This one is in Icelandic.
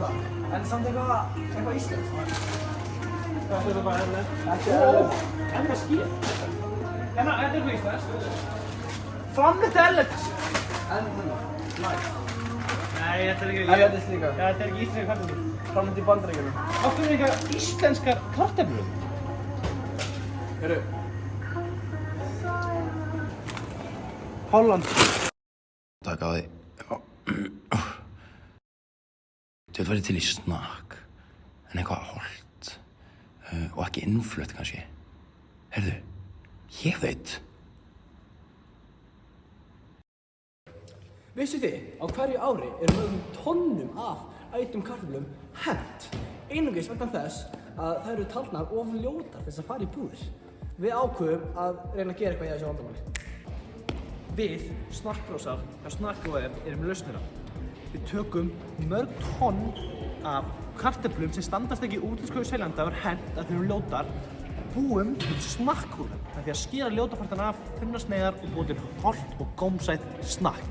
það. En samt eitthvað íslenskt. Þetta er bara erlend. Ekki erlend. En það skýr. Þetta er eitthvað íslenskt. Framleitt erlendis. En hérna, næst. Nei, þetta er ekki... Erlendis líka. Já, þetta er ekki íslenska kartöflur. Framleitt í Bandaríkjunum. Áttu við eitthvað íslenskar kartöflur? Heyrðu. Holland. Takk á því. Þetta væri til í snakk, en eitthvað hollt og ekki innflutt kannski. Heyrðu, ég veit. Vissu þið, á hverju ári mörgum tonnum af ætum kartöflum hent. Einungis vegna þess að þær eru talnar of ljótar til þess að fara í búðir. Við ákveðum að reyna að gera eitthvað í þessu vandamáli. Við, snakkbrósar, hjá Snakkbróðir erum lausnir á. Við tökum mörg tonn af kartöflum sem standast ekki útlitskröfu seljanda og er hent að þeir eru ljótar, búum til snakkbúðum með því að skera ljótapartana af, þunnar sneiðar og búa til hollt og gómsætt snakk.